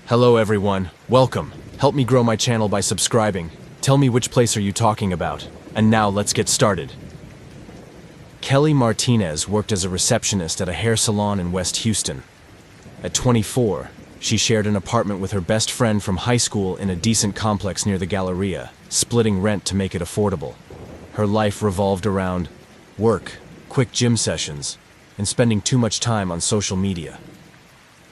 Hello everyone, welcome. Help me grow my channel by subscribing. Tell me which place are you talking about. And now let's get started. Kelly Martinez worked as a receptionist at a hair salon in West Houston. At 24, she shared an apartment with her best friend from high school in a decent complex near the Galleria, splitting rent to make it affordable. Her life revolved around work, quick gym sessions, and spending too much time on social media.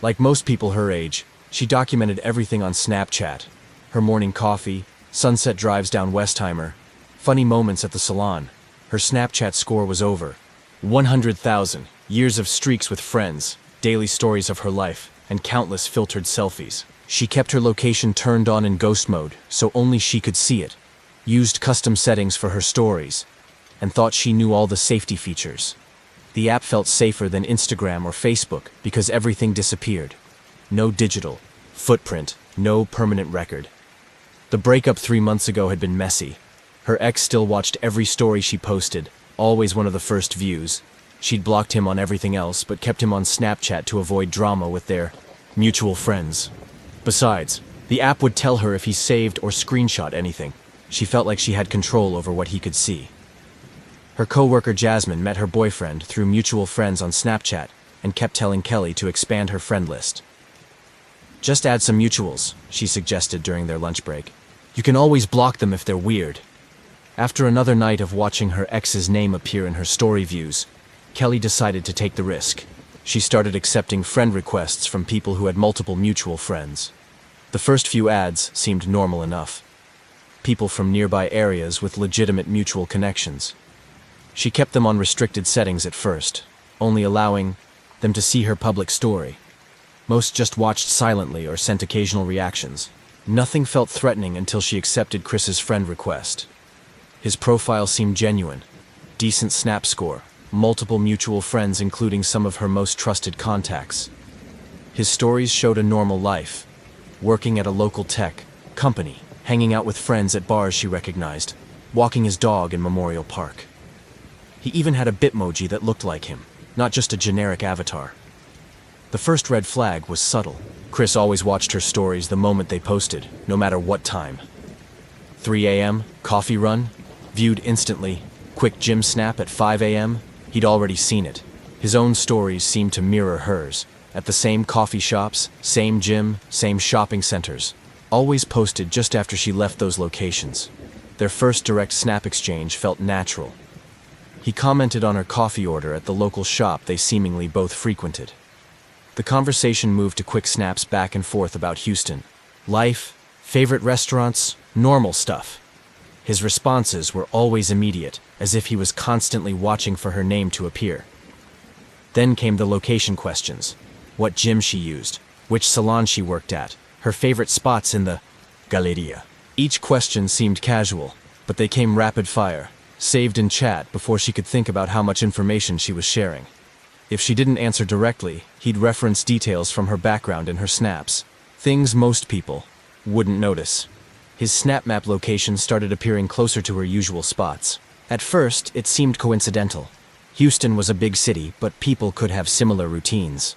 Like most people her age, she documented everything on Snapchat: her morning coffee, sunset drives down Westheimer, funny moments at the salon. Her Snapchat score was over 100,000, years of streaks with friends, daily stories of her life, and countless filtered selfies. She kept her location turned on in ghost mode, so only she could see it, used custom settings for her stories, and thought she knew all the safety features. The app felt safer than Instagram or Facebook because everything disappeared. No digital footprint, no permanent record. The breakup 3 months ago had been messy. Her ex still watched every story she posted, always one of the first views. She'd blocked him on everything else, but kept him on Snapchat to avoid drama with their mutual friends. Besides, the app would tell her if he saved or screenshot anything. She felt like she had control over what he could see. Her coworker Jasmine met her boyfriend through mutual friends on Snapchat and kept telling Kelly to expand her friend list. "Just add some mutuals," she suggested during their lunch break. "You can always block them if they're weird." After another night of watching her ex's name appear in her story views, Kelly decided to take the risk. She started accepting friend requests from people who had multiple mutual friends. The first few ads seemed normal enough. People from nearby areas with legitimate mutual connections. She kept them on restricted settings at first, only allowing them to see her public story. Most just watched silently or sent occasional reactions. Nothing felt threatening until she accepted Chris's friend request. His profile seemed genuine. Decent Snap score, multiple mutual friends including some of her most trusted contacts. His stories showed a normal life, working at a local tech company, hanging out with friends at bars she recognized, walking his dog in Memorial Park. He even had a Bitmoji that looked like him, not just a generic avatar. The first red flag was subtle. Chris always watched her stories the moment they posted, no matter what time. 3 a.m., coffee run, viewed instantly. Quick gym snap at 5 a.m., he'd already seen it. His own stories seemed to mirror hers, at the same coffee shops, same gym, same shopping centers. Always posted just after she left those locations. Their first direct snap exchange felt natural. He commented on her coffee order at the local shop they seemingly both frequented. The conversation moved to quick snaps back and forth about Houston. Life, favorite restaurants, normal stuff. His responses were always immediate, as if he was constantly watching for her name to appear. Then came the location questions. What gym she used, which salon she worked at, her favorite spots in the Galleria. Each question seemed casual, but they came rapid fire, saved in chat before she could think about how much information she was sharing. If she didn't answer directly, he'd reference details from her background in her snaps, things most people wouldn't notice. His Snap Map location started appearing closer to her usual spots. At first, it seemed coincidental. Houston was a big city, but people could have similar routines.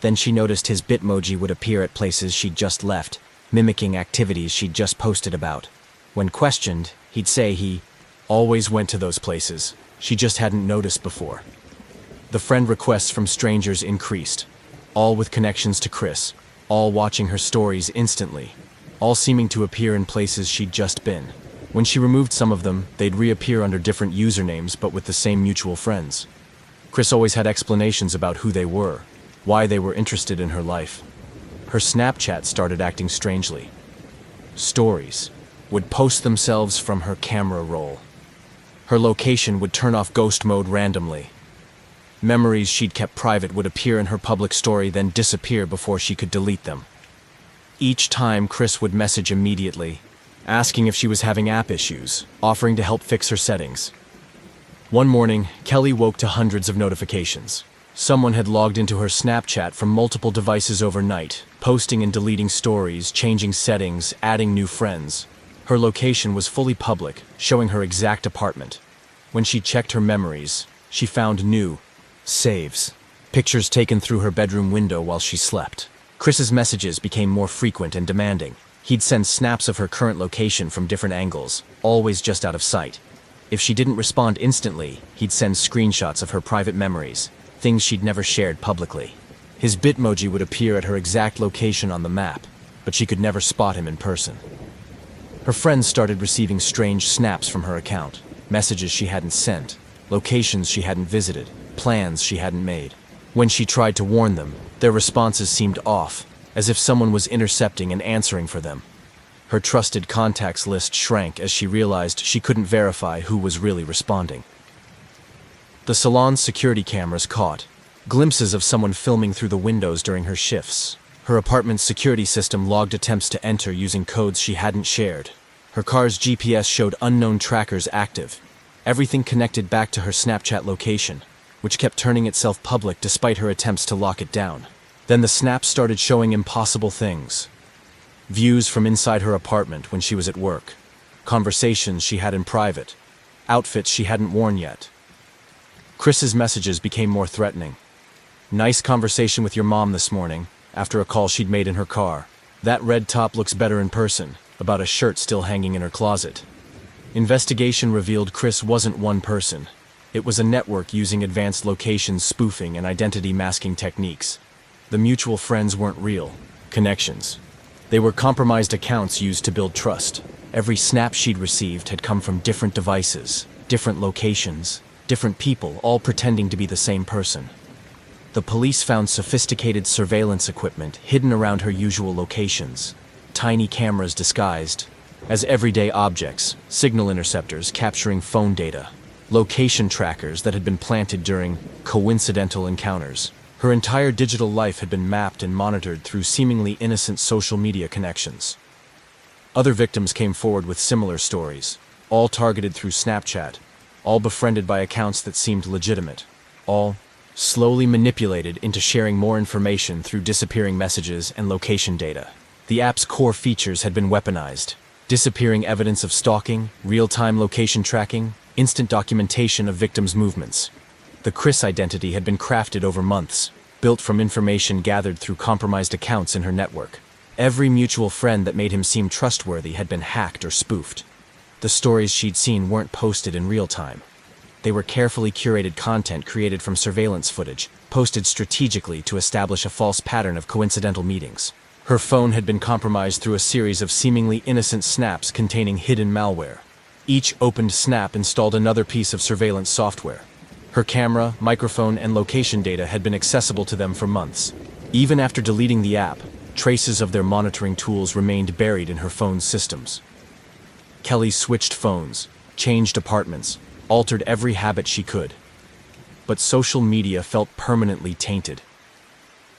Then she noticed his Bitmoji would appear at places she'd just left, mimicking activities she'd just posted about. When questioned, he'd say he always went to those places. She just hadn't noticed before. The friend requests from strangers increased, all with connections to Chris, all watching her stories instantly, all seeming to appear in places she'd just been. When she removed some of them, they'd reappear under different usernames but with the same mutual friends. Chris always had explanations about who they were, why they were interested in her life. Her Snapchat started acting strangely. Stories would post themselves from her camera roll. Her location would turn off ghost mode randomly. Memories she'd kept private would appear in her public story, then disappear before she could delete them. Each time, Chris would message immediately, asking if she was having app issues, offering to help fix her settings. One morning, Kelly woke to hundreds of notifications. Someone had logged into her Snapchat from multiple devices overnight, posting and deleting stories, changing settings, adding new friends. Her location was fully public, showing her exact apartment. When she checked her memories, she found new saves, pictures taken through her bedroom window while she slept, Chris's messages became more frequent and demanding. He'd send snaps of her current location from different angles, always just out of sight. If she didn't respond instantly, he'd send screenshots of her private memories, things she'd never shared publicly. His Bitmoji would appear at her exact location on the map, but she could never spot him in person. Her friends started receiving strange snaps from her account, messages she hadn't sent, locations she hadn't visited, plans she hadn't made. When she tried to warn them, their responses seemed off, as if someone was intercepting and answering for them. Her trusted contacts list shrank as she realized she couldn't verify who was really responding. The salon's security cameras caught glimpses of someone filming through the windows during her shifts. Her apartment's security system logged attempts to enter using codes she hadn't shared. Her car's GPS showed unknown trackers active. Everything connected back to her Snapchat location, which kept turning itself public despite her attempts to lock it down. Then the snaps started showing impossible things. Views from inside her apartment when she was at work. Conversations she had in private. Outfits she hadn't worn yet. Chris's messages became more threatening. Nice conversation with your mom this morning, after a call she'd made in her car. That red top looks better in person, about a shirt still hanging in her closet. Investigation revealed Chris wasn't one person. It was a network using advanced location spoofing and identity masking techniques. The mutual friends weren't real connections. They were compromised accounts used to build trust. Every snap she'd received had come from different devices, different locations, different people, all pretending to be the same person. The police found sophisticated surveillance equipment hidden around her usual locations, tiny cameras disguised as everyday objects, signal interceptors capturing phone data, location trackers that had been planted during coincidental encounters. Her entire digital life had been mapped and monitored through seemingly innocent social media connections. Other victims came forward with similar stories, all targeted through Snapchat, all befriended by accounts that seemed legitimate, all slowly manipulated into sharing more information through disappearing messages and location data. The app's core features had been weaponized, disappearing evidence of stalking, real-time location tracking, instant documentation of victims' movements. The Chris identity had been crafted over months, built from information gathered through compromised accounts in her network. Every mutual friend that made him seem trustworthy had been hacked or spoofed. The stories she'd seen weren't posted in real time. They were carefully curated content created from surveillance footage, posted strategically to establish a false pattern of coincidental meetings. Her phone had been compromised through a series of seemingly innocent snaps containing hidden malware. Each opened snap installed another piece of surveillance software. Her camera, microphone, and location data had been accessible to them for months. Even after deleting the app, traces of their monitoring tools remained buried in her phone's systems. Kelly switched phones, changed apartments, altered every habit she could. But social media felt permanently tainted.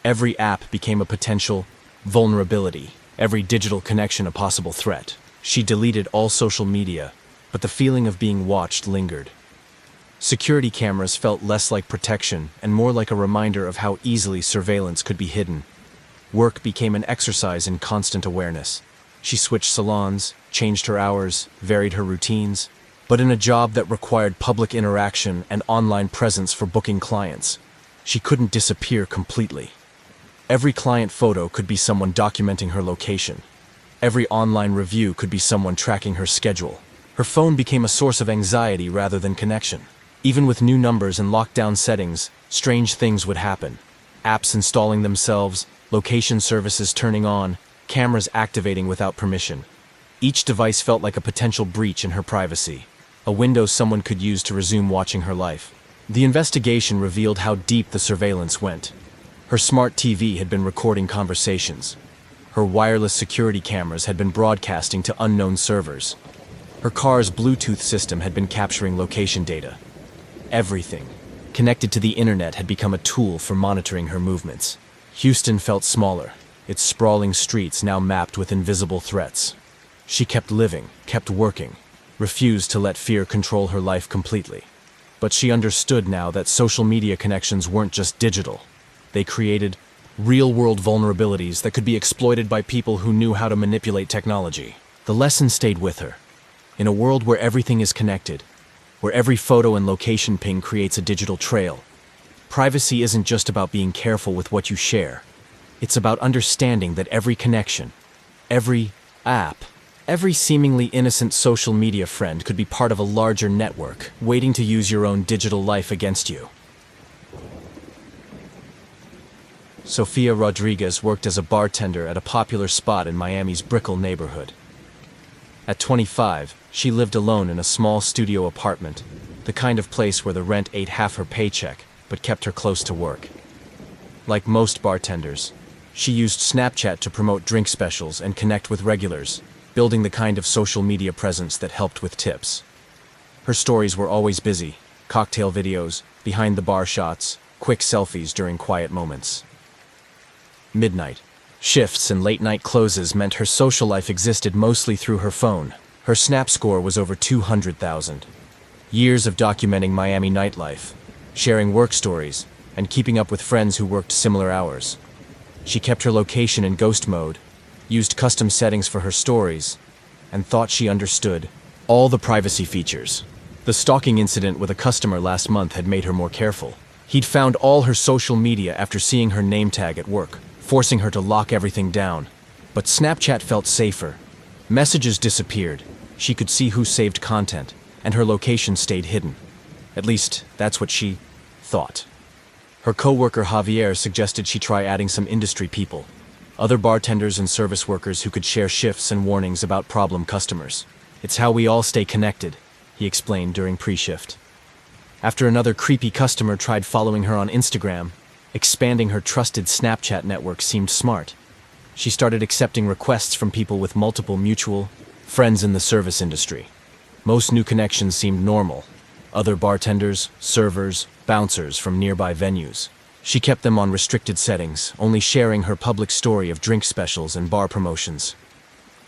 Every app became a potential vulnerability, every digital connection a possible threat. She deleted all social media, but the feeling of being watched lingered. Security cameras felt less like protection and more like a reminder of how easily surveillance could be hidden. Work became an exercise in constant awareness. She switched salons, changed her hours, varied her routines, but in a job that required public interaction and online presence for booking clients, she couldn't disappear completely. Every client photo could be someone documenting her location. Every online review could be someone tracking her schedule. Her phone became a source of anxiety rather than connection. Even with new numbers and lockdown settings, strange things would happen. Apps installing themselves, location services turning on, cameras activating without permission. Each device felt like a potential breach in her privacy, a window someone could use to resume watching her life. The investigation revealed how deep the surveillance went. Her smart TV had been recording conversations. Her wireless security cameras had been broadcasting to unknown servers. Her car's Bluetooth system had been capturing location data. Everything connected to the internet had become a tool for monitoring her movements. Houston felt smaller, its sprawling streets now mapped with invisible threats. She kept living, kept working, refused to let fear control her life completely. But she understood now that social media connections weren't just digital. They created real-world vulnerabilities that could be exploited by people who knew how to manipulate technology. The lesson stayed with her. In a world where everything is connected, where every photo and location ping creates a digital trail, privacy isn't just about being careful with what you share. It's about understanding that every connection, every app, every seemingly innocent social media friend could be part of a larger network, waiting to use your own digital life against you. Sofia Rodriguez worked as a bartender at a popular spot in Miami's Brickell neighborhood. At 25, she lived alone in a small studio apartment, the kind of place where the rent ate half her paycheck but kept her close to work. Like most bartenders, she used Snapchat to promote drink specials and connect with regulars, building the kind of social media presence that helped with tips. Her stories were always busy: cocktail videos, behind-the-bar shots, quick selfies during quiet moments. Midnight shifts and late-night closes meant her social life existed mostly through her phone. Her Snap score was over 200,000. Years of documenting Miami nightlife, sharing work stories, and keeping up with friends who worked similar hours. She kept her location in ghost mode, used custom settings for her stories, and thought she understood all the privacy features. The stalking incident with a customer last month had made her more careful. He'd found all her social media after seeing her name tag at work, forcing her to lock everything down. But Snapchat felt safer. Messages disappeared, she could see who saved content, and her location stayed hidden. At least, that's what she thought. Her coworker Javier suggested she try adding some industry people, other bartenders and service workers who could share shifts and warnings about problem customers. It's how we all stay connected, he explained during pre-shift. After another creepy customer tried following her on Instagram, expanding her trusted Snapchat network seemed smart. She started accepting requests from people with multiple mutual friends in the service industry. Most new connections seemed normal. Other bartenders, servers, bouncers from nearby venues. She kept them on restricted settings, only sharing her public story of drink specials and bar promotions.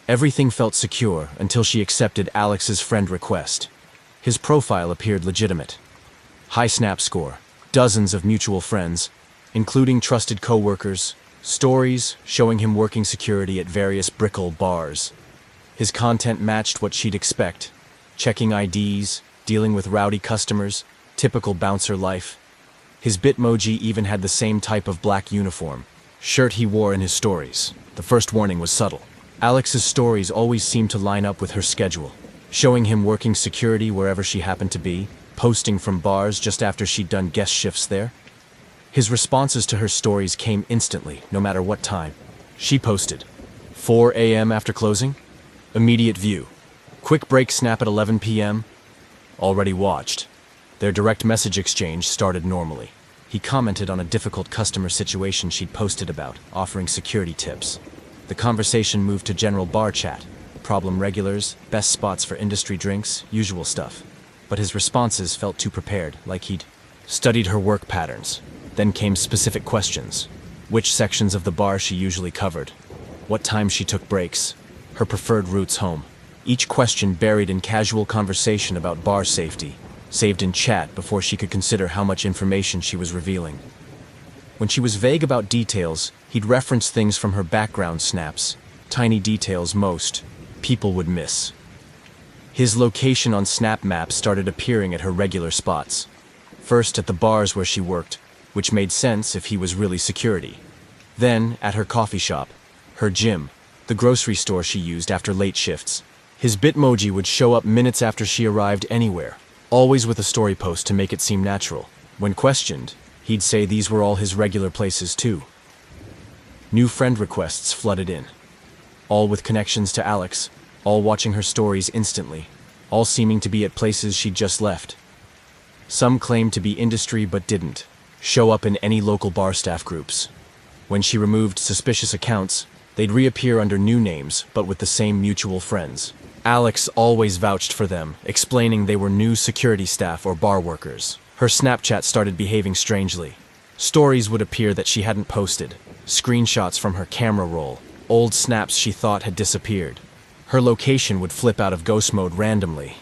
Everything felt secure until she accepted Alex's friend request. His profile appeared legitimate. High Snap score, dozens of mutual friends, including trusted coworkers, stories showing him working security at various Brickell bars. His content matched what she'd expect: checking IDs, dealing with rowdy customers, typical bouncer life. His Bitmoji even had the same type of black uniform, shirt he wore in his stories. The first warning was subtle. Alex's stories always seemed to line up with her schedule, showing him working security wherever she happened to be, posting from bars just after she'd done guest shifts there. His responses to her stories came instantly, no matter what time. She posted, 4 a.m. after closing? Immediate view. Quick break snap at 11 p.m. Already watched. Their direct message exchange started normally. He commented on a difficult customer situation she'd posted about, offering security tips. The conversation moved to general bar chat, problem regulars, best spots for industry drinks, usual stuff. But his responses felt too prepared, like he'd studied her work patterns. Then came specific questions. Which sections of the bar she usually covered, what time she took breaks, her preferred routes home. Each question buried in casual conversation about bar safety, saved in chat before she could consider how much information she was revealing. When she was vague about details, he'd reference things from her background snaps, tiny details most people would miss. His location on Snap Maps started appearing at her regular spots. First at the bars where she worked, which made sense if he was really security. Then at her coffee shop, her gym, the grocery store she used after late shifts. His Bitmoji would show up minutes after she arrived anywhere, always with a story post to make it seem natural. When questioned, he'd say these were all his regular places too. New friend requests flooded in, all with connections to Alex, all watching her stories instantly, all seeming to be at places she'd just left. Some claimed to be industry but didn't show up in any local bar staff groups. When she removed suspicious accounts, they'd reappear under new names but with the same mutual friends. Alex always vouched for them, explaining they were new security staff or bar workers. Her Snapchat started behaving strangely. Stories would appear that she hadn't posted, screenshots from her camera roll, old snaps she thought had disappeared. Her location would flip out of ghost mode randomly.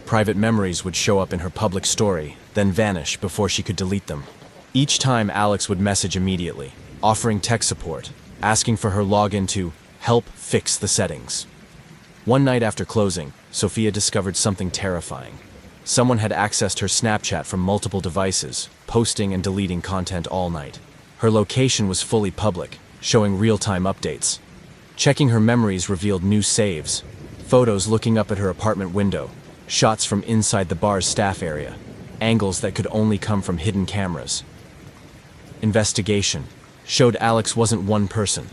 Private memories would show up in her public story, then vanish before she could delete them. Each time Alex would message immediately, offering tech support, asking for her login to help fix the settings. One night after closing, Sofia discovered something terrifying. Someone had accessed her Snapchat from multiple devices, posting and deleting content all night. Her location was fully public, showing real-time updates. Checking her memories revealed new saves, photos looking up at her apartment window, shots from inside the bar's staff area, angles that could only come from hidden cameras. Investigation showed Alex wasn't one person.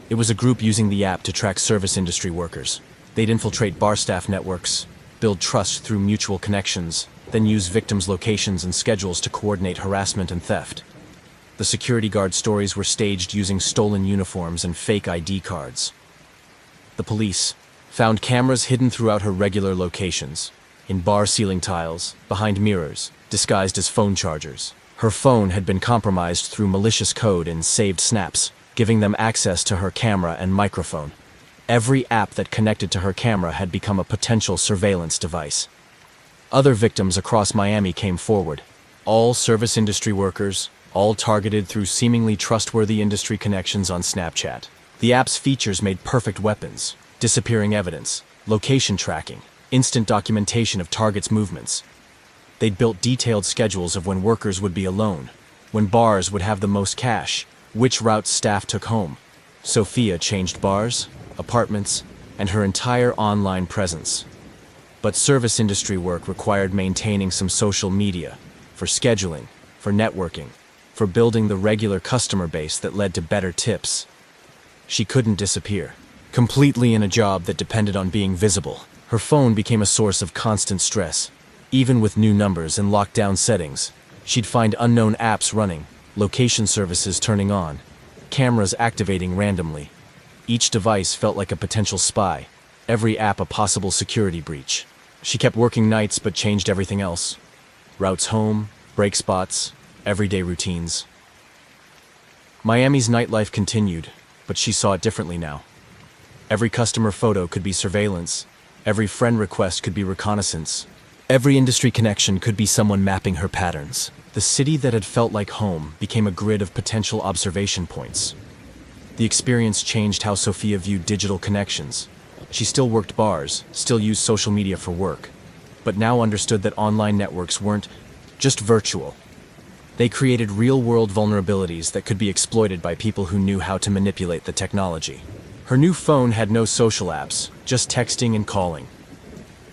It was a group using the app to track service industry workers. They'd infiltrate bar staff networks, build trust through mutual connections, then use victims' locations and schedules to coordinate harassment and theft. The security guard stories were staged using stolen uniforms and fake ID cards. The police found cameras hidden throughout her regular locations, in bar ceiling tiles, behind mirrors, disguised as phone chargers. Her phone had been compromised through malicious code and saved snaps, giving them access to her camera and microphone. Every app that connected to her camera had become a potential surveillance device. Other victims across Miami came forward, all service industry workers, all targeted through seemingly trustworthy industry connections on Snapchat. The app's features made perfect weapons: disappearing evidence, location tracking, instant documentation of targets' movements. They'd built detailed schedules of when workers would be alone, when bars would have the most cash, which routes staff took home. Sophia changed bars, apartments, and her entire online presence. But service industry work required maintaining some social media, for scheduling, for networking, for building the regular customer base that led to better tips. She couldn't disappear, completely in a job that depended on being visible. Her phone became a source of constant stress. Even with new numbers and lockdown settings, she'd find unknown apps running, location services turning on, cameras activating randomly. Each device felt like a potential spy, every app a possible security breach. She kept working nights but changed everything else. Routes home, break spots, everyday routines. Miami's nightlife continued, but she saw it differently now. Every customer photo could be surveillance, every friend request could be reconnaissance, every industry connection could be someone mapping her patterns. The city that had felt like home became a grid of potential observation points. The experience changed how Sophia viewed digital connections. She still worked bars, still used social media for work, but now understood that online networks weren't just virtual. They created real-world vulnerabilities that could be exploited by people who knew how to manipulate the technology. Her new phone had no social apps, just texting and calling.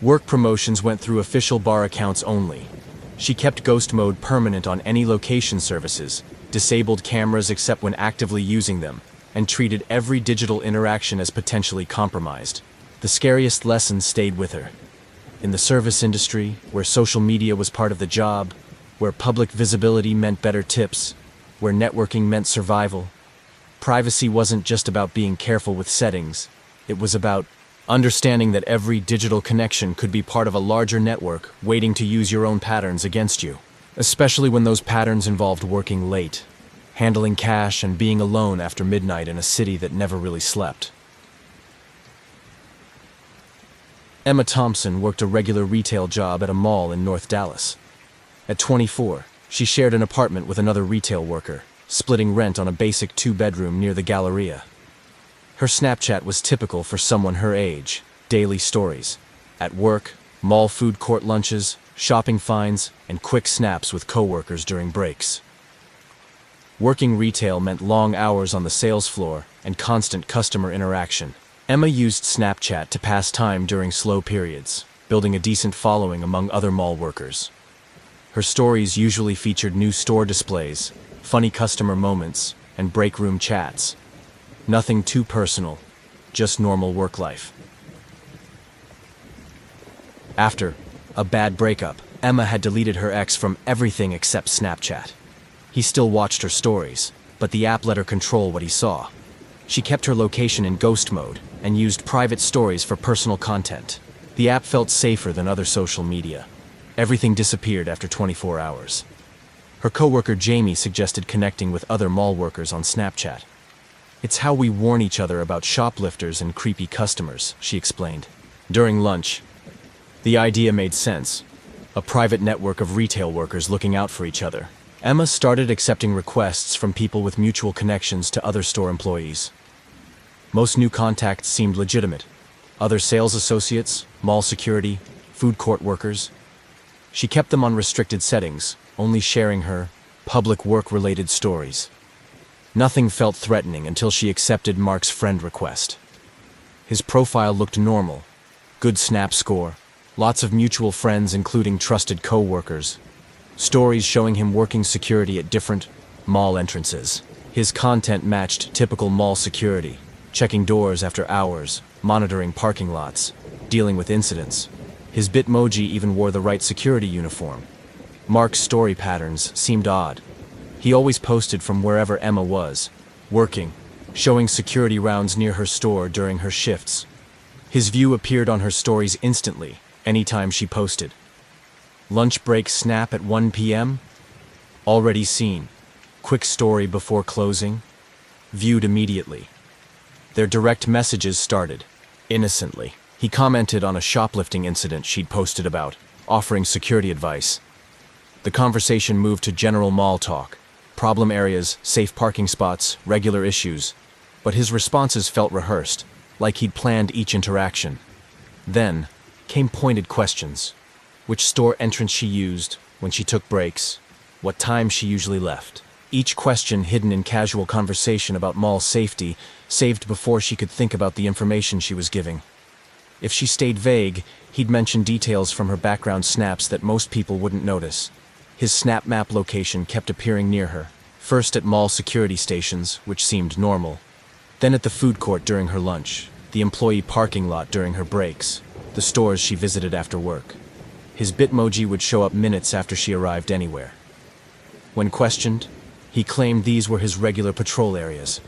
Work promotions went through official bar accounts only. She kept ghost mode permanent on any location services, disabled cameras except when actively using them, and treated every digital interaction as potentially compromised. The scariest lesson stayed with her. In the service industry, where social media was part of the job, where public visibility meant better tips, where networking meant survival, privacy wasn't just about being careful with settings. It was about understanding that every digital connection could be part of a larger network waiting to use your own patterns against you, especially when those patterns involved working late, handling cash, and being alone after midnight in a city that never really slept. Emma Thompson worked a regular retail job at a mall in North Dallas. At 24, she shared an apartment with another retail worker, splitting rent on a basic 2-bedroom near the Galleria. Her Snapchat was typical for someone her age: daily stories. At work, mall food court lunches, shopping finds, and quick snaps with coworkers during breaks. Working retail meant long hours on the sales floor and constant customer interaction. Emma used Snapchat to pass time during slow periods, building a decent following among other mall workers. Her stories usually featured new store displays, funny customer moments, and break room chats. Nothing too personal, just normal work life. After a bad breakup, Emma had deleted her ex from everything except Snapchat. He still watched her stories, but the app let her control what he saw. She kept her location in ghost mode and used private stories for personal content. The app felt safer than other social media. Everything disappeared after 24 hours. Her coworker Jamie suggested connecting with other mall workers on Snapchat. "It's how we warn each other about shoplifters and creepy customers," she explained. During lunch, the idea made sense. A private network of retail workers looking out for each other. Emma started accepting requests from people with mutual connections to other store employees. Most new contacts seemed legitimate. Other sales associates, mall security, food court workers. She kept them on restricted settings, only sharing her public work-related stories. Nothing felt threatening until she accepted Mark's friend request. His profile looked normal. Good Snap score, lots of mutual friends including trusted co-workers, stories showing him working security at different mall entrances. His content matched typical mall security, checking doors after hours, monitoring parking lots, dealing with incidents. His Bitmoji even wore the right security uniform. Mark's story patterns seemed odd. He always posted from wherever Emma was, working, showing security rounds near her store during her shifts. His view appeared on her stories instantly, anytime she posted. Lunch break snap at 1 p.m.? Already seen. Quick story before closing? Viewed immediately. Their direct messages started, innocently. He commented on a shoplifting incident she'd posted about, offering security advice. The conversation moved to general mall talk, problem areas, safe parking spots, regular issues. But his responses felt rehearsed, like he'd planned each interaction. Then came pointed questions. Which store entrance she used, when she took breaks, what time she usually left. Each question hidden in casual conversation about mall safety, saved before she could think about the information she was giving. If she stayed vague, he'd mention details from her background snaps that most people wouldn't notice. His Snap Map location kept appearing near her, first at mall security stations, which seemed normal, then at the food court during her lunch, the employee parking lot during her breaks, the stores she visited after work. His Bitmoji would show up minutes after she arrived anywhere. When questioned, he claimed these were his regular patrol areas.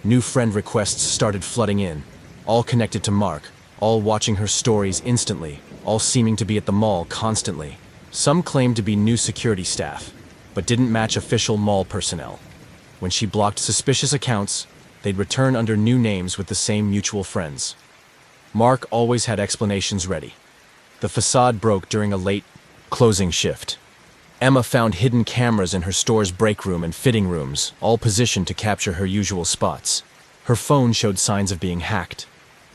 New friend requests started flooding in, all connected to Mark, all watching her stories instantly, all seeming to be at the mall constantly. Some claimed to be new security staff, but didn't match official mall personnel. When she blocked suspicious accounts, they'd return under new names with the same mutual friends. Mark always had explanations ready. The facade broke during a late closing shift. Emma found hidden cameras in her store's break room and fitting rooms, all positioned to capture her usual spots. Her phone showed signs of being hacked.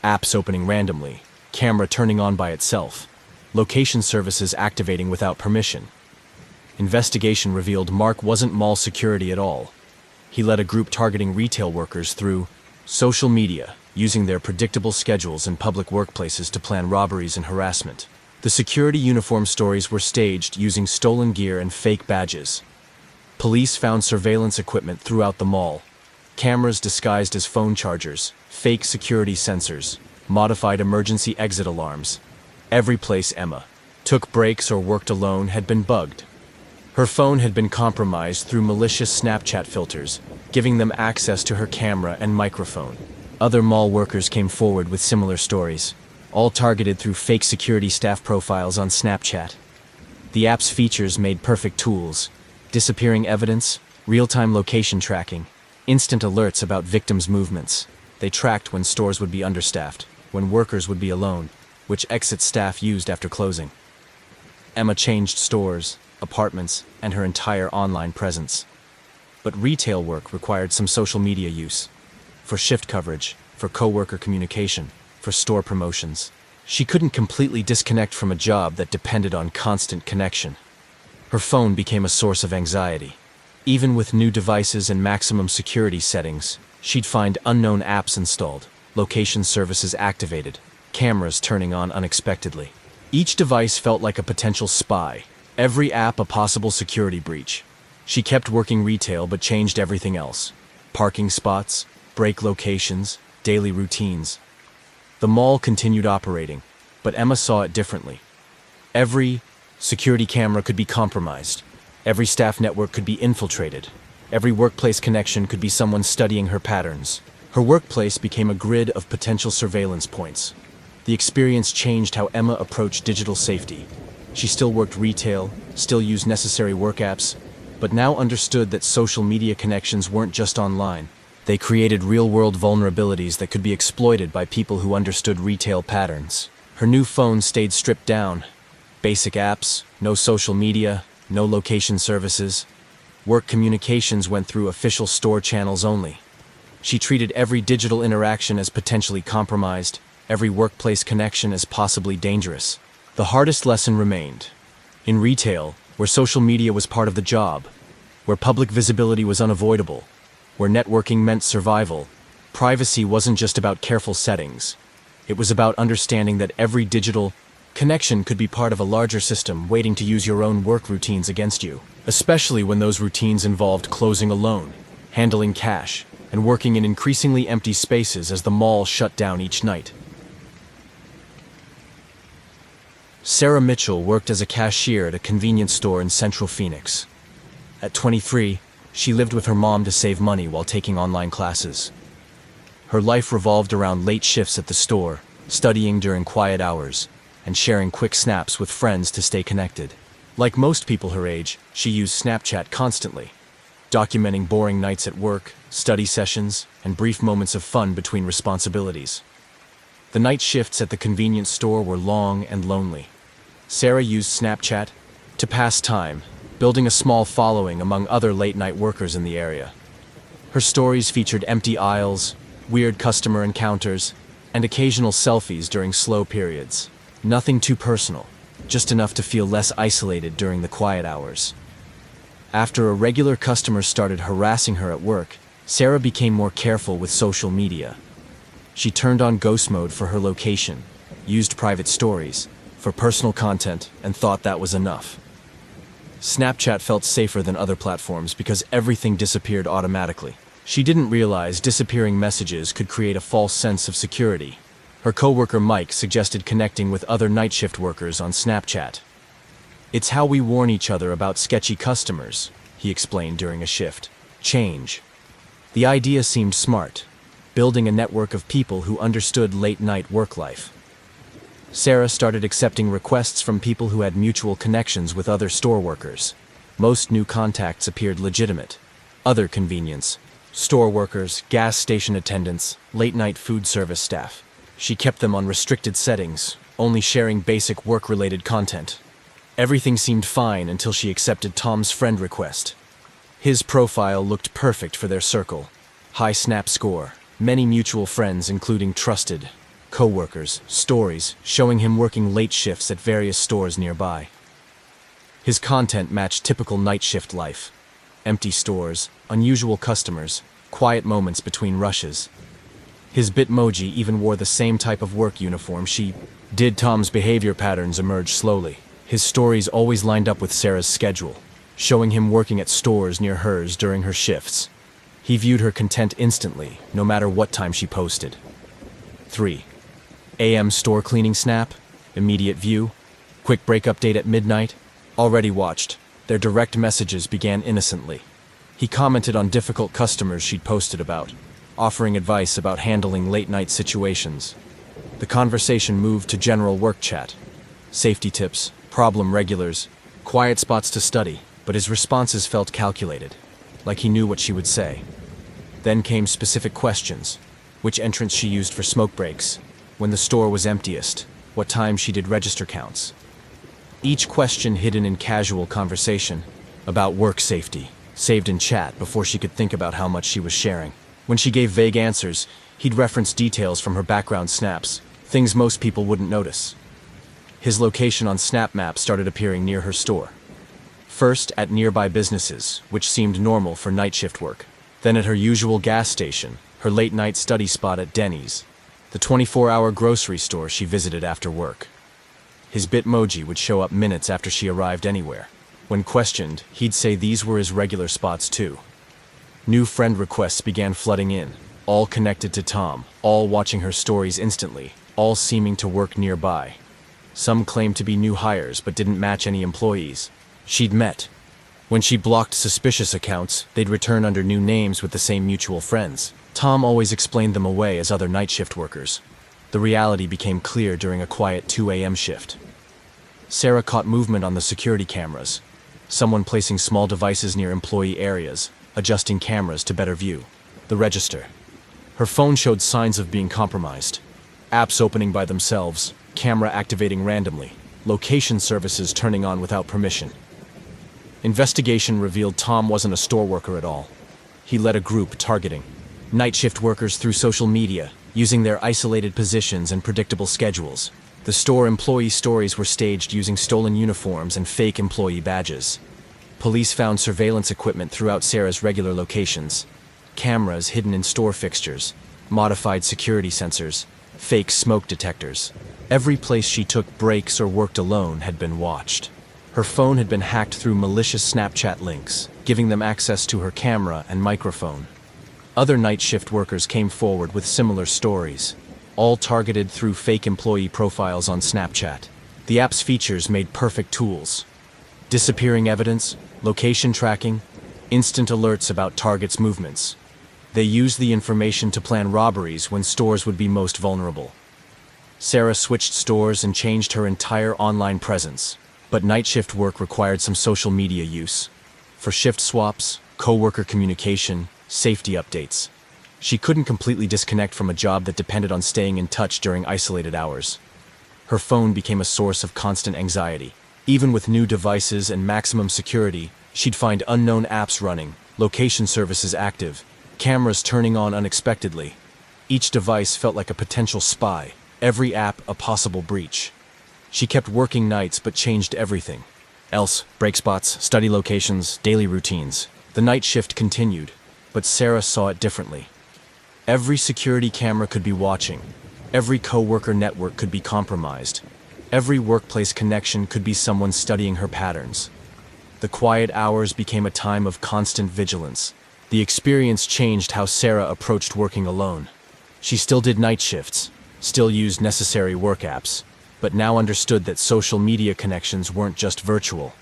Apps opening randomly, camera turning on by itself, location services activating without permission. Investigation revealed Mark wasn't mall security at all. He led a group targeting retail workers through social media, using their predictable schedules in public workplaces to plan robberies and harassment. The security uniform stories were staged using stolen gear and fake badges. Police found surveillance equipment throughout the mall, cameras disguised as phone chargers, fake security sensors, modified emergency exit alarms. Every place Emma took breaks or worked alone had been bugged. Her phone had been compromised through malicious Snapchat filters, giving them access to her camera and microphone. Other mall workers came forward with similar stories, all targeted through fake security staff profiles on Snapchat. The app's features made perfect tools: disappearing evidence, real-time location tracking, instant alerts about victims' movements. They tracked when stores would be understaffed, when workers would be alone, which exit staff used after closing. Emma changed stores, apartments, and her entire online presence. But retail work required some social media use. For shift coverage, for co-worker communication, for store promotions. She couldn't completely disconnect from a job that depended on constant connection. Her phone became a source of anxiety. Even with new devices and maximum security settings, she'd find unknown apps installed, location services activated, cameras turning on unexpectedly. Each device felt like a potential spy, every app a possible security breach. She kept working retail but changed everything else. Parking spots, break locations, daily routines. The mall continued operating, but Emma saw it differently. Every security camera could be compromised. Every staff network could be infiltrated. Every workplace connection could be someone studying her patterns. Her workplace became a grid of potential surveillance points. The experience changed how Emma approached digital safety. She still worked retail, still used necessary work apps, but now understood that social media connections weren't just online. They created real-world vulnerabilities that could be exploited by people who understood retail patterns. Her new phone stayed stripped down. Basic apps, no social media, no location services. Work communications went through official store channels only. She treated every digital interaction as potentially compromised, every workplace connection as possibly dangerous. The hardest lesson remained. In retail, where social media was part of the job, where public visibility was unavoidable, where networking meant survival, privacy wasn't just about careful settings. It was about understanding that every digital connection could be part of a larger system waiting to use your own work routines against you, especially when those routines involved closing a loan, handling cash, and working in increasingly empty spaces as the mall shut down each night. Sarah Mitchell worked as a cashier at a convenience store in Central Phoenix. At 23, she lived with her mom to save money while taking online classes. Her life revolved around late shifts at the store, studying during quiet hours, and sharing quick snaps with friends to stay connected. Like most people her age, she used Snapchat constantly, documenting boring nights at work, study sessions, and brief moments of fun between responsibilities. The night shifts at the convenience store were long and lonely. Sarah used Snapchat to pass time, building a small following among other late-night workers in the area. Her stories featured empty aisles, weird customer encounters, and occasional selfies during slow periods. Nothing too personal, just enough to feel less isolated during the quiet hours. After a regular customer started harassing her at work, Sarah became more careful with social media. She turned on ghost mode for her location, used private stories for personal content, and thought that was enough. Snapchat felt safer than other platforms because everything disappeared automatically. She didn't realize disappearing messages could create a false sense of security. Her coworker Mike suggested connecting with other night shift workers on Snapchat. "It's how we warn each other about sketchy customers," he explained during a shift. Change. The idea seemed smart, building a network of people who understood late-night work life. Sarah started accepting requests from people who had mutual connections with other store workers. Most new contacts appeared legitimate. Other convenience store workers, gas station attendants, late-night food service staff. She kept them on restricted settings, only sharing basic work-related content. Everything seemed fine until she accepted Tom's friend request. His profile looked perfect for their circle. High Snap score, many mutual friends including trusted co-workers, stories showing him working late shifts at various stores nearby. His content matched typical night shift life. Empty stores, unusual customers, quiet moments between rushes. His Bitmoji even wore the same type of work uniform she did. Tom's behavior patterns emerged slowly. His stories always lined up with Sarah's schedule, showing him working at stores near hers during her shifts. He viewed her content instantly, no matter what time she posted. 3. AM store cleaning snap, immediate view, quick break update at midnight, already watched. Their direct messages began innocently. He commented on difficult customers she'd posted about, offering advice about handling late-night situations. The conversation moved to general work chat, safety tips, problem regulars, quiet spots to study, but his responses felt calculated, like he knew what she would say. Then came specific questions: which entrance she used for smoke breaks, when the store was emptiest, what time she did register counts. Each question hidden in casual conversation about work safety, saved in chat before she could think about how much she was sharing. When she gave vague answers, he'd reference details from her background snaps, things most people wouldn't notice. His location on Snap Map started appearing near her store. First at nearby businesses, which seemed normal for night shift work. Then at her usual gas station, her late-night study spot at Denny's, the 24-hour grocery store she visited after work. His Bitmoji would show up minutes after she arrived anywhere. When questioned, he'd say these were his regular spots too. New friend requests began flooding in, all connected to Tom, all watching her stories instantly, all seeming to work nearby. Some claimed to be new hires but didn't match any employees she'd met. When she blocked suspicious accounts, they'd return under new names with the same mutual friends. Tom always explained them away as other night shift workers. The reality became clear during a quiet 2 a.m. shift. Sarah caught movement on the security cameras, someone placing small devices near employee areas, adjusting cameras to better view the register. Her phone showed signs of being compromised. Apps opening by themselves, camera activating randomly, location services turning on without permission. Investigation revealed Tom wasn't a store worker at all. He led a group targeting night shift workers through social media, using their isolated positions and predictable schedules. The store employee stories were staged using stolen uniforms and fake employee badges. Police found surveillance equipment throughout Sarah's regular locations, cameras hidden in store fixtures, modified security sensors, fake smoke detectors. Every place she took breaks or worked alone had been watched. Her phone had been hacked through malicious Snapchat links, giving them access to her camera and microphone. Other night shift workers came forward with similar stories, all targeted through fake employee profiles on Snapchat. The app's features made perfect tools. Disappearing evidence, location tracking, instant alerts about targets' movements. They used the information to plan robberies when stores would be most vulnerable. Sarah switched stores and changed her entire online presence, but night shift work required some social media use. For shift swaps, co-worker communication, safety updates. She couldn't completely disconnect from a job that depended on staying in touch during isolated hours. Her phone became a source of constant anxiety. Even with new devices and maximum security, she'd find unknown apps running, location services active, cameras turning on unexpectedly. Each device felt like a potential spy, every app a possible breach. She kept working nights but changed everything. Else, break spots, study locations, daily routines. The night shift continued, but Sarah saw it differently. Every security camera could be watching. Every co-worker network could be compromised. Every workplace connection could be someone studying her patterns. The quiet hours became a time of constant vigilance. The experience changed how Sarah approached working alone. She still did night shifts, still used necessary work apps, but now understood that social media connections weren't just virtual.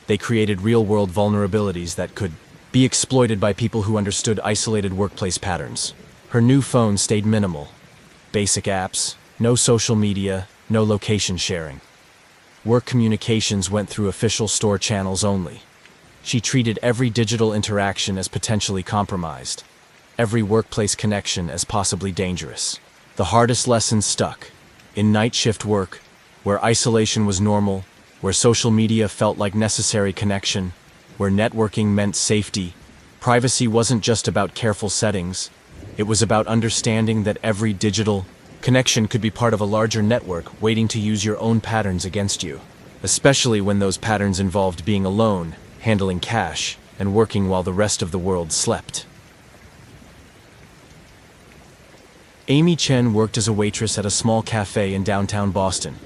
They created real-world vulnerabilities that could be exploited by people who understood isolated workplace patterns. Her new phone stayed minimal. Basic apps, no social media, no location sharing. Work communications went through official store channels only. She treated every digital interaction as potentially compromised, every workplace connection as possibly dangerous. The hardest lessons stuck. In night shift work, where isolation was normal, where social media felt like necessary connection, where networking meant safety, privacy wasn't just about careful settings. It was about understanding that every digital connection could be part of a larger network waiting to use your own patterns against you, especially when those patterns involved being alone, handling cash, and working while the rest of the world slept. Amy Chen worked as a waitress at a small cafe in downtown Boston.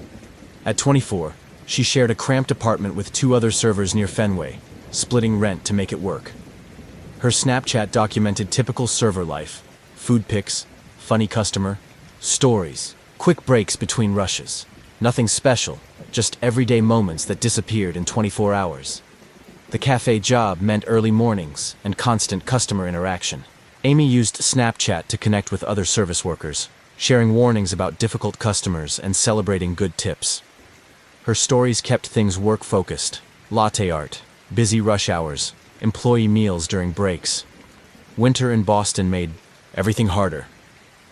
At 24, she shared a cramped apartment with two other servers near Fenway, splitting rent to make it work. Her Snapchat documented typical server life: food pics, funny customer, stories, quick breaks between rushes. Nothing special, just everyday moments that disappeared in 24 hours. The cafe job meant early mornings and constant customer interaction. Amy used Snapchat to connect with other service workers, sharing warnings about difficult customers and celebrating good tips. Her stories kept things work-focused: latte art, busy rush hours, employee meals during breaks. Winter in Boston made everything harder.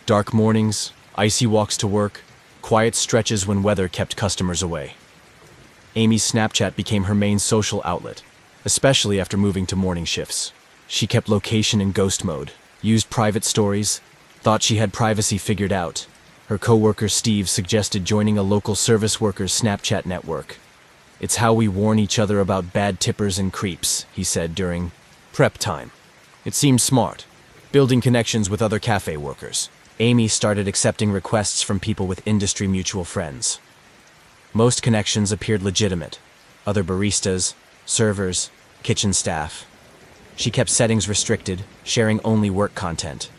Dark mornings, icy walks to work, quiet stretches when weather kept customers away. Amy's Snapchat became her main social outlet, especially after moving to morning shifts. She kept location in ghost mode, used private stories, thought she had privacy figured out. Her coworker Steve suggested joining a local service workers' Snapchat network. "It's how we warn each other about bad tippers and creeps," he said during prep time. It seemed smart, building connections with other cafe workers. Amy started accepting requests from people with industry mutual friends. Most connections appeared legitimate: other baristas, servers, kitchen staff. She kept settings restricted, sharing only work content.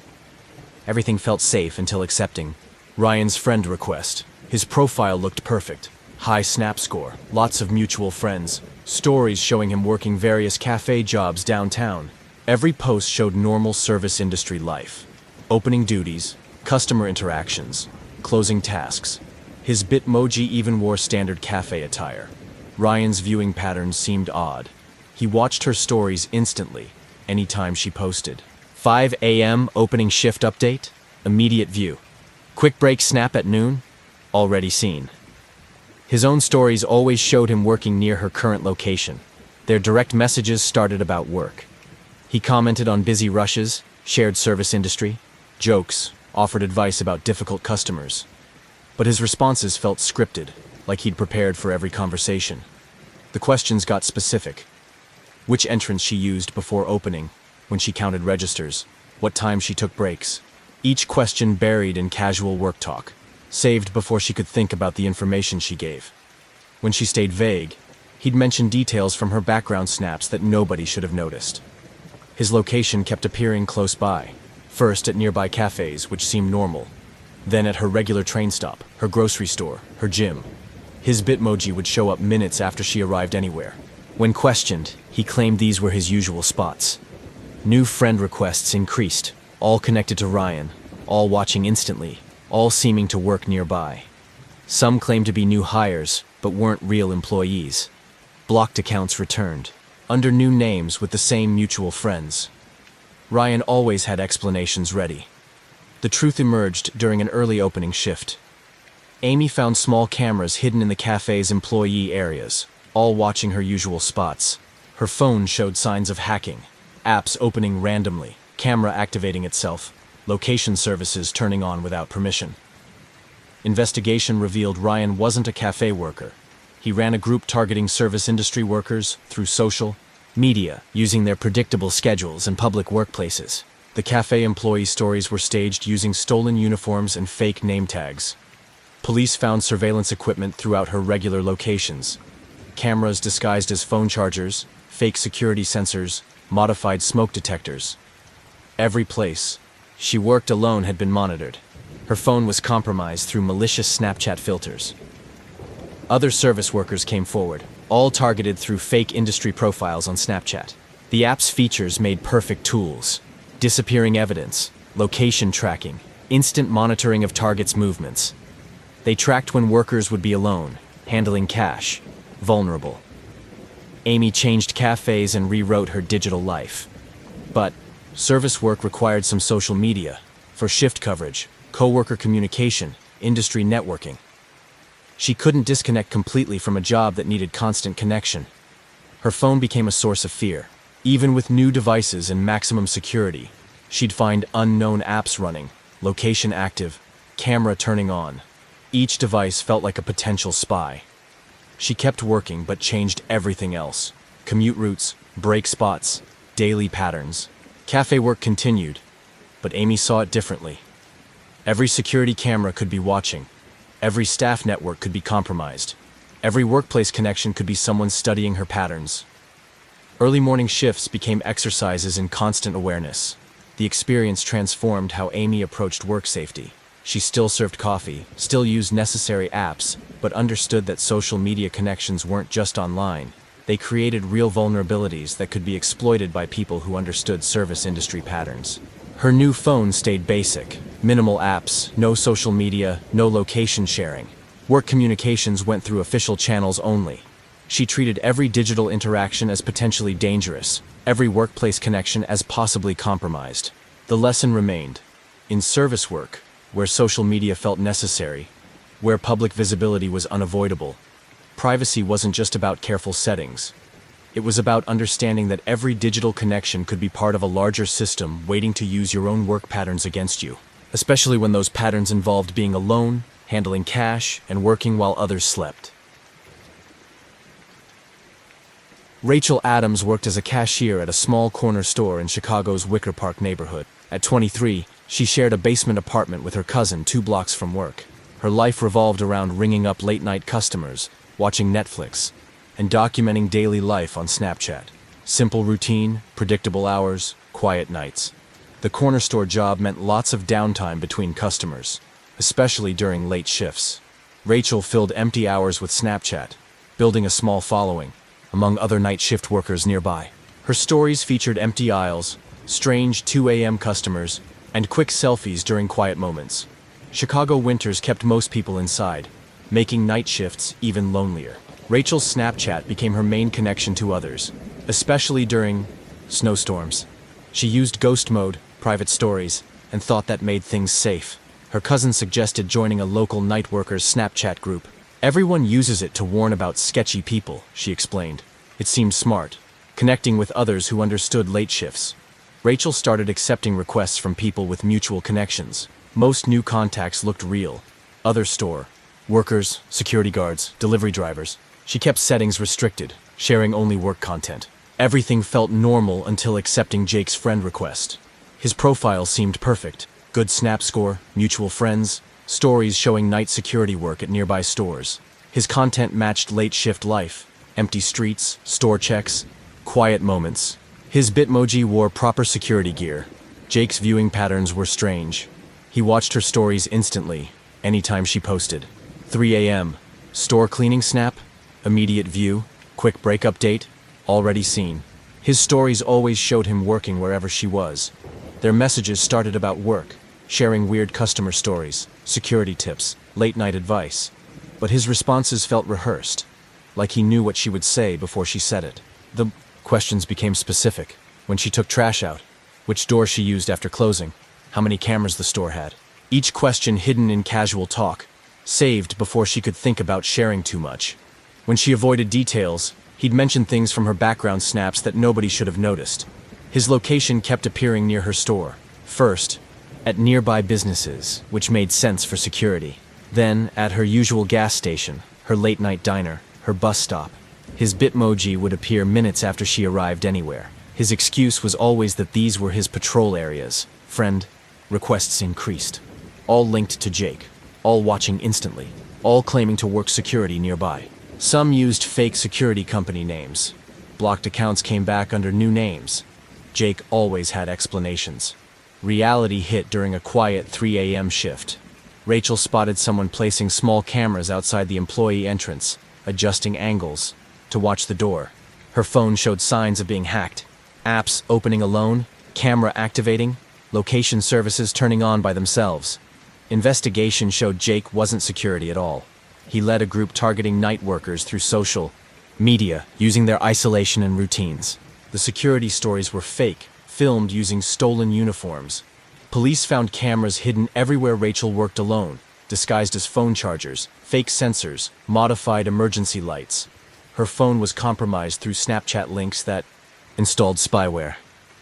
Everything felt safe until accepting Ryan's friend request. His profile looked perfect. High Snap score, lots of mutual friends, stories showing him working various cafe jobs downtown. Every post showed normal service industry life: opening duties, customer interactions, closing tasks. His Bitmoji even wore standard cafe attire. Ryan's viewing patterns seemed odd. He watched her stories instantly, anytime she posted. 5 a.m. opening shift update, immediate view. Quick break snap at noon, already seen. His own stories always showed him working near her current location. Their direct messages started about work. He commented on busy rushes, shared service industry, jokes, offered advice about difficult customers. But his responses felt scripted, like he'd prepared for every conversation. The questions got specific: which entrance she used before opening, when she counted registers, what time she took breaks. Each question buried in casual work talk, saved before she could think about the information she gave. When she stayed vague, he'd mention details from her background snaps that nobody should have noticed. His location kept appearing close by, first at nearby cafes, which seemed normal, then at her regular train stop, her grocery store, her gym. His Bitmoji would show up minutes after she arrived anywhere. When questioned, he claimed these were his usual spots. New friend requests increased, all connected to Ryan, all watching instantly, all seeming to work nearby. Some claimed to be new hires, but weren't real employees. Blocked accounts returned, under new names with the same mutual friends. Ryan always had explanations ready. The truth emerged during an early opening shift. Amy found small cameras hidden in the cafe's employee areas, all watching her usual spots. Her phone showed signs of hacking, apps opening randomly, camera activating itself, location services turning on without permission. Investigation revealed Ryan wasn't a cafe worker. He ran a group targeting service industry workers through social media, using their predictable schedules and public workplaces. The cafe employee stories were staged using stolen uniforms and fake name tags. Police found surveillance equipment throughout her regular locations. Cameras disguised as phone chargers, fake security sensors, modified smoke detectors. Every place she worked alone had been monitored. Her phone was compromised through malicious Snapchat filters. Other service workers came forward, all targeted through fake industry profiles on Snapchat. The app's features made perfect tools: disappearing evidence, location tracking, instant monitoring of targets' movements. They tracked when workers would be alone, handling cash, vulnerable. Amy changed cafes and rewrote her digital life. But service work required some social media for shift coverage, coworker communication, industry networking. She couldn't disconnect completely from a job that needed constant connection. Her phone became a source of fear. Even with new devices and maximum security, she'd find unknown apps running, location active, camera turning on. Each device felt like a potential spy. She kept working but changed everything else: commute routes, break spots, daily patterns. Cafe work continued, but Amy saw it differently. Every security camera could be watching. Every staff network could be compromised. Every workplace connection could be someone studying her patterns. Early morning shifts became exercises in constant awareness. The experience transformed how Amy approached work safety. She still served coffee, still used necessary apps, but understood that social media connections weren't just online. They created real vulnerabilities that could be exploited by people who understood service industry patterns. Her new phone stayed basic: minimal apps, no social media, no location sharing. Work communications went through official channels only. She treated every digital interaction as potentially dangerous, every workplace connection as possibly compromised. The lesson remained: in service work, where social media felt necessary, where public visibility was unavoidable, privacy wasn't just about careful settings. It was about understanding that every digital connection could be part of a larger system waiting to use your own work patterns against you, especially when those patterns involved being alone, handling cash, and working while others slept. Rachel Adams worked as a cashier at a small corner store in Chicago's Wicker Park neighborhood. At 23, she shared a basement apartment with her cousin 2 blocks from work. Her life revolved around ringing up late-night customers, watching Netflix, and documenting daily life on Snapchat. Simple routine, predictable hours, quiet nights. The corner store job meant lots of downtime between customers, especially during late shifts. Rachel filled empty hours with Snapchat, building a small following among other night shift workers nearby. Her stories featured empty aisles, strange 2 a.m. customers, and quick selfies during quiet moments. Chicago winters kept most people inside, making night shifts even lonelier. Rachel's Snapchat became her main connection to others, especially during snowstorms. She used ghost mode, private stories, and thought that made things safe. Her cousin suggested joining a local night workers' Snapchat group. Everyone uses it to warn about sketchy people, she explained. It seemed smart, connecting with others who understood late shifts. Rachel started accepting requests from people with mutual connections. Most new contacts looked real. Other store workers, security guards, delivery drivers. She kept settings restricted, sharing only work content. Everything felt normal until accepting Jake's friend request. His profile seemed perfect. Good Snap score, mutual friends, stories showing night security work at nearby stores. His content matched late shift life, empty streets, store checks, quiet moments. His Bitmoji wore proper security gear. Jake's viewing patterns were strange. He watched her stories instantly, anytime she posted. 3 a.m. Store cleaning snap, immediate view, quick break update, already seen. His stories always showed him working wherever she was. Their messages started about work, sharing weird customer stories, security tips, late-night advice. But his responses felt rehearsed, like he knew what she would say before she said it. The questions became specific. When she took trash out, which door she used after closing, how many cameras the store had. Each question hidden in casual talk, saved before she could think about sharing too much. When she avoided details, he'd mention things from her background snaps that nobody should have noticed. His location kept appearing near her store. First, at nearby businesses, which made sense for security. Then, at her usual gas station, her late-night diner, her bus stop. His Bitmoji would appear minutes after she arrived anywhere. His excuse was always that these were his patrol areas. Friend, requests increased. All linked to Jake, all watching instantly, all claiming to work security nearby. Some used fake security company names. Blocked accounts came back under new names. Jake always had explanations. Reality hit during a quiet 3 a.m. shift. Rachel spotted someone placing small cameras outside the employee entrance, adjusting angles to watch the door. Her phone showed signs of being hacked. Apps opening alone, camera activating, location services turning on by themselves. Investigation showed Jake wasn't security at all. He led a group targeting night workers through social media, using their isolation and routines. The security stories were fake, filmed using stolen uniforms. Police found cameras hidden everywhere Rachel worked alone, disguised as phone chargers, fake sensors, modified emergency lights. Her phone was compromised through Snapchat links that installed spyware.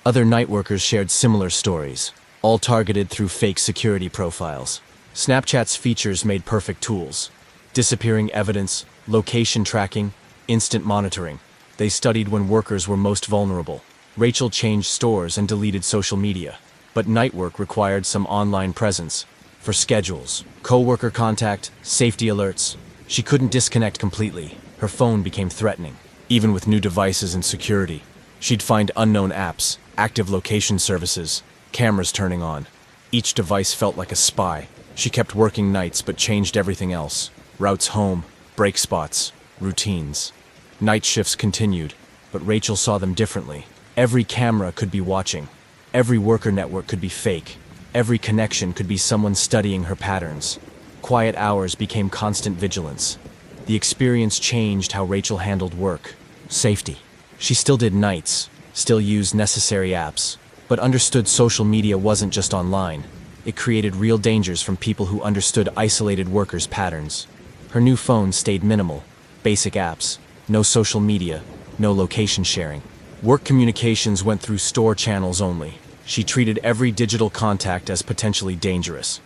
Other night workers shared similar stories, all targeted through fake security profiles. Snapchat's features made perfect tools. Disappearing evidence, location tracking, instant monitoring. They studied when workers were most vulnerable. Rachel changed stores and deleted social media. But night work required some online presence. For schedules, co-worker contact, safety alerts. She couldn't disconnect completely. Her phone became threatening. Even with new devices and security, she'd find unknown apps, active location services, cameras turning on. Each device felt like a spy. She kept working nights but changed everything else. Routes home, break spots, routines. Night shifts continued, but Rachel saw them differently. Every camera could be watching. Every worker network could be fake. Every connection could be someone studying her patterns. Quiet hours became constant vigilance. The experience changed how Rachel handled work. Safety. She still did nights, still used necessary apps, but understood social media wasn't just online. It created real dangers from people who understood isolated workers' patterns. Her new phone stayed minimal. Basic apps, no social media, no location sharing. Work communications went through store channels only. She treated every digital contact as potentially dangerous.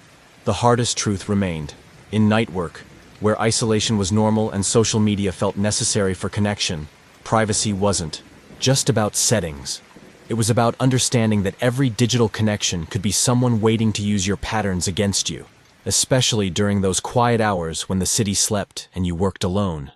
The hardest truth remained. In night work, where isolation was normal and social media felt necessary for connection, privacy wasn't just about settings. It was about understanding that every digital connection could be someone waiting to use your patterns against you, especially during those quiet hours when the city slept and you worked alone.